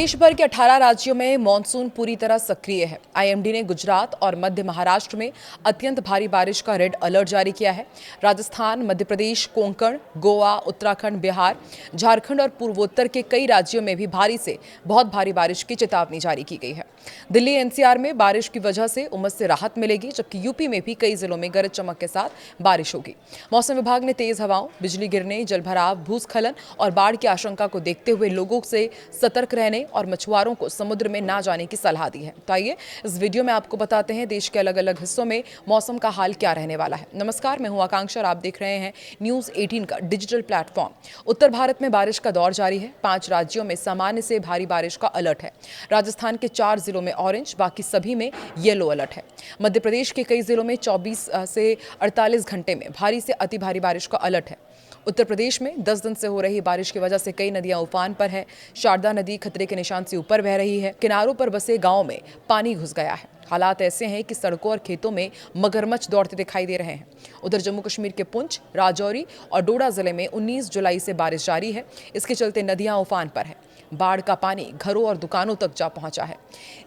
देश भर के 18 राज्यों में मॉनसून पूरी तरह सक्रिय है। आईएमडी ने गुजरात और मध्य महाराष्ट्र में अत्यंत भारी बारिश का रेड अलर्ट जारी किया है। राजस्थान, मध्य प्रदेश, कोंकण, गोवा, उत्तराखंड, बिहार, झारखंड और पूर्वोत्तर के कई राज्यों में भी भारी से बहुत भारी बारिश की चेतावनी जारी की गई है। दिल्ली एनसीआर में बारिश की वजह से उमस से राहत मिलेगी, जबकि यूपी में भी कई जिलों में गरज चमक के साथ बारिश होगी। मौसम विभाग ने तेज हवाओं, बिजली गिरने, जलभराव, भूस्खलन और बाढ़ की आशंका को देखते हुए लोगों से सतर्क रहने और मछुआरों को समुद्र में ना जाने की सलाह दी है। तो आइए इस वीडियो में आपको बताते हैं देश के अलग अलग हिस्सों में मौसम का हाल क्या रहने वाला है। नमस्कार, मैं हूं आकांक्षा और आप देख रहे हैं न्यूज 18 का डिजिटल प्लेटफॉर्म। उत्तर भारत में बारिश का दौर जारी है। 5 राज्यों में सामान्य से भारी बारिश का अलर्ट है। राजस्थान के 4 जिलों में ऑरेंज, बाकी सभी में येलो अलर्ट है। मध्य प्रदेश के कई जिलों में 24 से 48 घंटे में भारी से अति भारी बारिश का अलर्ट है। उत्तर प्रदेश में 10 दिन से हो रही बारिश की वजह से कई नदियां उफान पर है। शारदा नदी खतरे के निशान से ऊपर बह रही है। किनारों पर बसे गांवों में पानी घुस गया है। हालात ऐसे हैं कि सड़कों और खेतों में मगरमच्छ दौड़ते दिखाई दे रहे हैं। उधर जम्मू कश्मीर के पुंछ, राजौरी और डोडा जिले में 19 जुलाई से बारिश जारी है। इसके चलते नदियां उफान पर है। बाढ़ का पानी घरों और दुकानों तक जा पहुंचा है।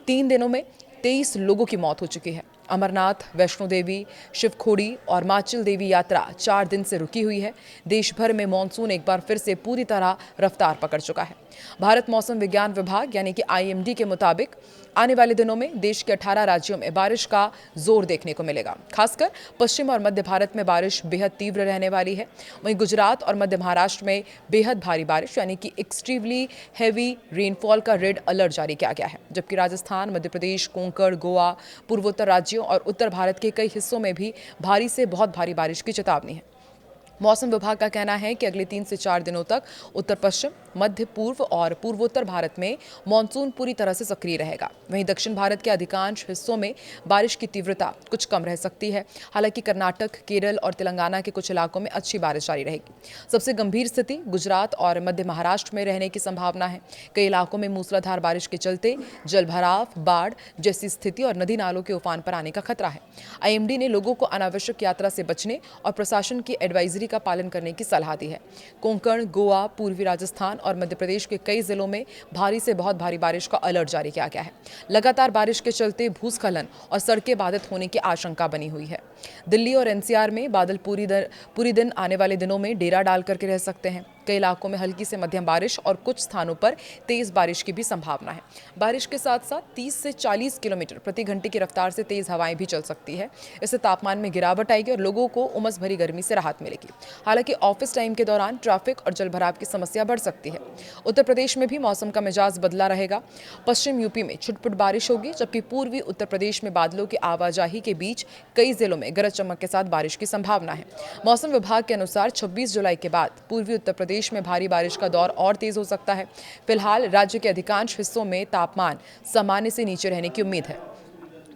3 दिनों में 23 लोगों की मौत हो चुकी है। अमरनाथ, वैष्णो देवी, शिवखोड़ी और माचिल देवी यात्रा 4 दिन से रुकी हुई है। देश भर में मॉनसून एक बार फिर से पूरी तरह रफ्तार पकड़ चुका है। भारत मौसम विज्ञान विभाग यानी कि आईएमडी के मुताबिक आने वाले दिनों में देश के 18 राज्यों में बारिश का जोर देखने को मिलेगा। खासकर पश्चिम और मध्य भारत में बारिश बेहद तीव्र रहने वाली है। वहीं गुजरात और मध्य महाराष्ट्र में बेहद भारी बारिश यानी कि एक्सट्रीमली हैवी रेनफॉल का रेड अलर्ट जारी किया गया है। जबकि राजस्थान, मध्य प्रदेश, कोंकण, गोवा, पूर्वोत्तर राज्यों और उत्तर भारत के कई हिस्सों में भी भारी से बहुत भारी बारिश की चेतावनी है। मौसम विभाग का कहना है कि अगले 3 से 4 दिनों तक उत्तर पश्चिम, मध्य पूर्व और पूर्वोत्तर भारत में मॉनसून पूरी तरह से सक्रिय रहेगा। वहीं दक्षिण भारत के अधिकांश हिस्सों में बारिश की तीव्रता कुछ कम रह सकती है। हालांकि कर्नाटक, केरल और तेलंगाना के कुछ इलाकों में अच्छी बारिश जारी रहेगी। सबसे गंभीर स्थिति गुजरात और मध्य महाराष्ट्र में रहने की संभावना है। कई इलाकों में मूसलाधार बारिश के चलते जलभराव, बाढ़ जैसी स्थिति और नदी नालों के उफान पर आने का खतरा है। आईएमडी ने लोगों को अनावश्यक यात्रा से बचने और प्रशासन की एडवाइजरी का पालन करने की सलाह दी है। कोंकण, गोवा, पूर्वी राजस्थान और मध्य प्रदेश के कई जिलों में भारी से बहुत भारी बारिश का अलर्ट जारी किया गया है। लगातार बारिश के चलते भूस्खलन और सड़कें बाधित होने की आशंका बनी हुई है। दिल्ली और एनसीआर में बादल पूरी दिन आने वाले दिनों में डेरा डाल करके रह सकते हैं। कई इलाकों में हल्की से मध्यम बारिश और कुछ स्थानों पर तेज बारिश की भी संभावना है। बारिश के साथ साथ 30 से 40 किलोमीटर प्रति घंटे की रफ्तार से तेज हवाएं भी चल सकती है। इससे तापमान में गिरावट आएगी और लोगों को उमस भरी गर्मी से राहत मिलेगी। हालांकि ऑफिस टाइम के दौरान ट्रैफिक और जलभराव की समस्या बढ़ सकती है। उत्तर प्रदेश में भी मौसम का मिजाज बदला रहेगा। पश्चिम यूपी में छुटपुट बारिश होगी, जबकि पूर्वी उत्तर प्रदेश में बादलों की आवाजाही के बीच कई जिलों में गरज चमक के साथ बारिश की संभावना है। मौसम विभाग के अनुसार 26 जुलाई के बाद पूर्वी उत्तर प्रदेश में भारी बारिश का दौर और तेज हो सकता है। फिलहाल राज्य के अधिकांश हिस्सों में तापमान सामान्य से नीचे रहने की उम्मीद है।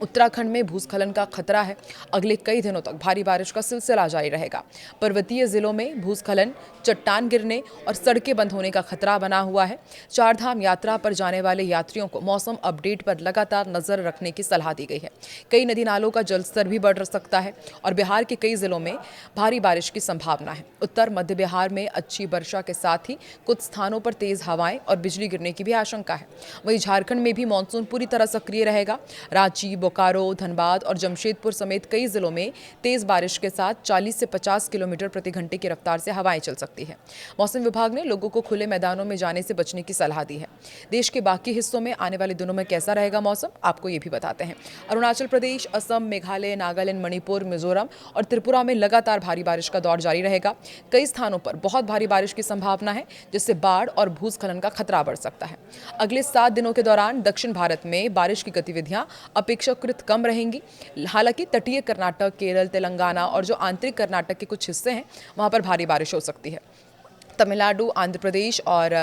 उत्तराखंड में भूस्खलन का खतरा है। अगले कई दिनों तक भारी बारिश का सिलसिला जारी रहेगा। पर्वतीय जिलों में भूस्खलन, चट्टान गिरने और सड़कें बंद होने का खतरा बना हुआ है। 4 धाम यात्रा पर जाने वाले यात्रियों को मौसम अपडेट पर लगातार नजर रखने की सलाह दी गई है। कई नदी नालों का जलस्तर भी बढ़ सकता है और बिहार के कई जिलों में भारी बारिश की संभावना है। उत्तर मध्य बिहार में अच्छी वर्षा के साथ ही कुछ स्थानों पर तेज हवाएं और बिजली गिरने की भी आशंका है। वहीं झारखंड में भी मानसून पूरी तरह सक्रिय रहेगा। रांची, बोकारो, धनबाद और जमशेदपुर समेत कई जिलों में तेज बारिश के साथ 40 से 50 किलोमीटर प्रति घंटे की रफ्तार से हवाएं चल सकती है। मौसम विभाग ने लोगों को खुले मैदानों में जाने से बचने की सलाह दी है। देश के बाकी हिस्सों में आने वाले दिनों में कैसा रहेगा मौसम, आपको ये भी बताते हैं। अरुणाचल प्रदेश, असम, मेघालय, नागालैंड, मणिपुर, मिजोरम और त्रिपुरा में लगातार भारी बारिश का दौर जारी रहेगा। कई स्थानों पर बहुत भारी बारिश की संभावना है, जिससे बाढ़ और भूस्खलन का खतरा बढ़ सकता है। अगले 7 दिनों के दौरान दक्षिण भारत में बारिश की गतिविधियां अपेक्षाकृत कम रहेंगी। हालांकि तटीय कर्नाटक, केरल, तेलंगाना और जो आंतरिक कर्नाटक के कुछ हिस्से हैं, वहां पर भारी बारिश हो सकती है। तमिलनाडु, आंध्र प्रदेश और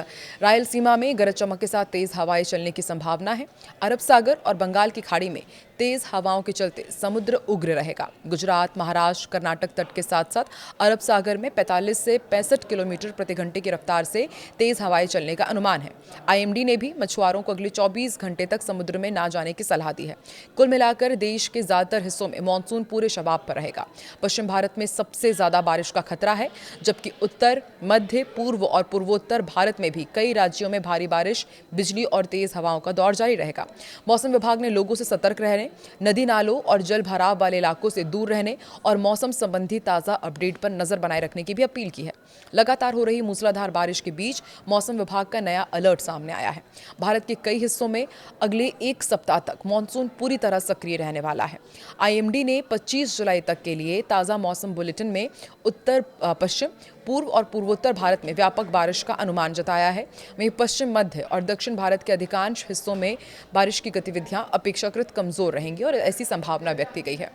रायलसीमा में गरज चमक के साथ तेज हवाएं चलने की संभावना है। अरब सागर और बंगाल की खाड़ी में तेज हवाओं के चलते समुद्र उग्र रहेगा। गुजरात, महाराष्ट्र, कर्नाटक तट के साथ साथ अरब सागर में 45 से 65 किलोमीटर प्रति घंटे की रफ्तार से तेज हवाएं चलने का अनुमान है। आईएमडी ने भी मछुआरों को अगले 24 घंटे तक समुद्र में ना जाने की सलाह दी है। कुल मिलाकर देश के ज्यादातर हिस्सों में मानसून पूरे शबाब पर रहेगा। पश्चिम भारत में सबसे ज्यादा बारिश का खतरा है, जबकि उत्तर, मध्य, पूर्व और पूर्वोत्तर भारत में भी कई राज्यों में भारी बारिश, बिजली और तेज हवाओं का दौर जारी रहेगा। मौसम विभाग ने लोगों से सतर्क रहने, नदी नालों और जल भराव वाले इलाकों से दूर रहने और मौसम संबंधी ताज़ा अपडेट पर नजर बनाए रखने की भी अपील की है। लगातार हो रही मूसलाधार बारिश के बीच मौसम विभाग का नया अलर्ट सामने आया है। भारत के कई हिस्सों में अगले एक सप्ताह तक मानसून पूरी तरह सक्रिय रहने वाला है। आईएमडी ने 25 जुलाई तक के लिए ताज़ा मौसम बुलेटिन में उत्तर पश्चिम, पूर्व और पूर्वोत्तर भारत में व्यापक बारिश का अनुमान जताया है। वहीं पश्चिम, मध्य और दक्षिण भारत के अधिकांश हिस्सों में बारिश की गतिविधियां अपेक्षाकृत कमजोर रहेंगी और ऐसी संभावना व्यक्त की गई है।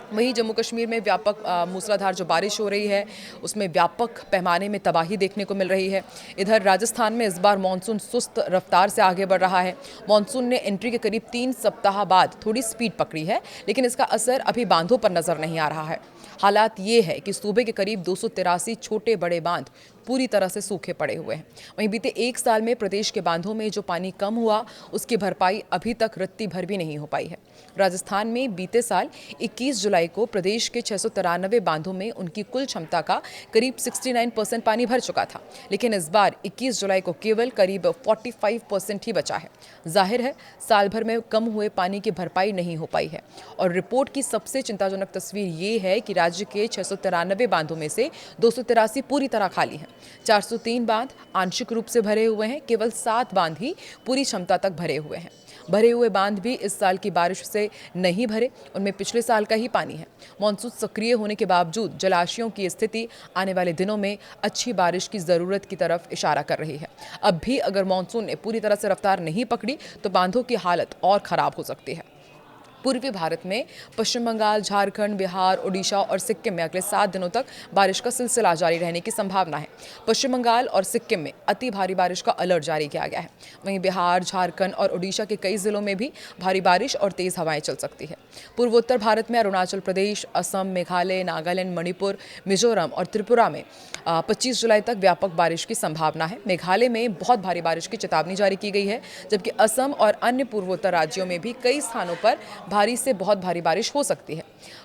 वहीं जम्मू कश्मीर में व्यापक मूसलाधार जो बारिश हो रही है, उसमें व्यापक पैमाने में तबाही देखने को मिल रही है। इधर राजस्थान में इस बार मानसून सुस्त रफ्तार से आगे बढ़ रहा है। मानसून ने एंट्री के करीब 3 सप्ताह बाद थोड़ी स्पीड पकड़ी है, लेकिन इसका असर अभी बांधों पर नजर नहीं आ रहा है। हालात ये है कि सूबे के करीब 283 छोटे बड़े बांध पूरी तरह से सूखे पड़े हुए हैं। वहीं बीते एक साल में प्रदेश के बांधों में जो पानी कम हुआ, उसकी भरपाई अभी तक रत्ती भर भी नहीं हो पाई है। राजस्थान में बीते साल 21 जुलाई को प्रदेश के 693 बांधों में उनकी कुल क्षमता का करीब 69% पानी भर चुका था, लेकिन इस बार 21 जुलाई को केवल करीब 45% ही बचा है। जाहिर है साल भर में कम हुए पानी की भरपाई नहीं हो पाई है और रिपोर्ट की सबसे चिंताजनक तस्वीर ये है कि राज्य के 693 बांधों में से 283 पूरी तरह खाली हैं। 403 बांध आंशिक रूप से भरे हुए हैं। केवल 7 बांध ही पूरी क्षमता तक भरे हुए हैं। भरे हुए बांध भी इस साल की बारिश से नहीं भरे, उनमें पिछले साल का ही पानी है। मानसून सक्रिय होने के बावजूद जलाशयों की स्थिति आने वाले दिनों में अच्छी बारिश की जरूरत की तरफ इशारा कर रही है। अब भी अगर मानसून ने पूरी तरह से रफ्तार नहीं पकड़ी तो बांधों की हालत और खराब हो सकती है। पूर्वी भारत में पश्चिम बंगाल, झारखंड, बिहार, ओडिशा और सिक्किम में अगले 7 दिनों तक बारिश का सिलसिला जारी रहने की संभावना है। पश्चिम बंगाल और सिक्किम में अति भारी बारिश का अलर्ट जारी किया गया है। वहीं बिहार, झारखंड और ओडिशा के कई जिलों में भी भारी बारिश और तेज हवाएं चल सकती है। पूर्वोत्तर भारत में अरुणाचल प्रदेश, असम, मेघालय, नागालैंड, मणिपुर, मिजोरम और त्रिपुरा में 25 जुलाई तक व्यापक बारिश की संभावना है। मेघालय में बहुत भारी बारिश की चेतावनी जारी की गई है, जबकि असम और अन्य पूर्वोत्तर राज्यों में भी कई स्थानों पर भारी से बहुत भारी बारिश हो सकती है।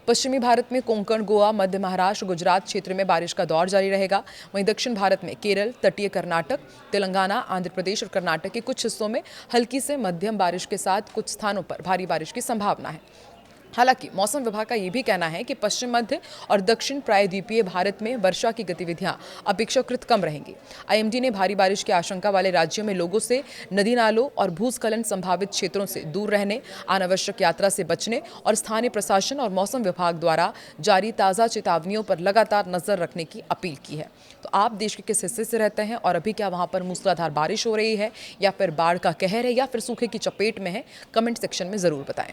पश्चिमी भारत में कोंकण, गोवा, मध्य महाराष्ट्र, गुजरात क्षेत्र में बारिश का दौर जारी रहेगा। वहीं दक्षिण भारत में केरल, तटीय कर्नाटक, तेलंगाना, आंध्र प्रदेश और कर्नाटक के कुछ हिस्सों में हल्की से मध्यम बारिश के साथ कुछ स्थानों पर भारी बारिश की संभावना है। हालांकि मौसम विभाग का यह भी कहना है कि पश्चिम मध्य और दक्षिण प्रायद्वीपीय भारत में वर्षा की गतिविधियां अपेक्षाकृत कम रहेंगी। आईएमडी ने भारी बारिश की आशंका वाले राज्यों में लोगों से नदी नालों और भूस्खलन संभावित क्षेत्रों से दूर रहने, अनावश्यक यात्रा से बचने और स्थानीय प्रशासन और मौसम विभाग द्वारा जारी ताज़ा चेतावनियों पर लगातार नजर रखने की अपील की है। तो आप देश के किस हिस्से से रहते हैं और अभी क्या वहां पर मूसलाधार बारिश हो रही है या फिर बाढ़ का कहर है या फिर सूखे की चपेट में है, कमेंट सेक्शन में जरूर बताएं।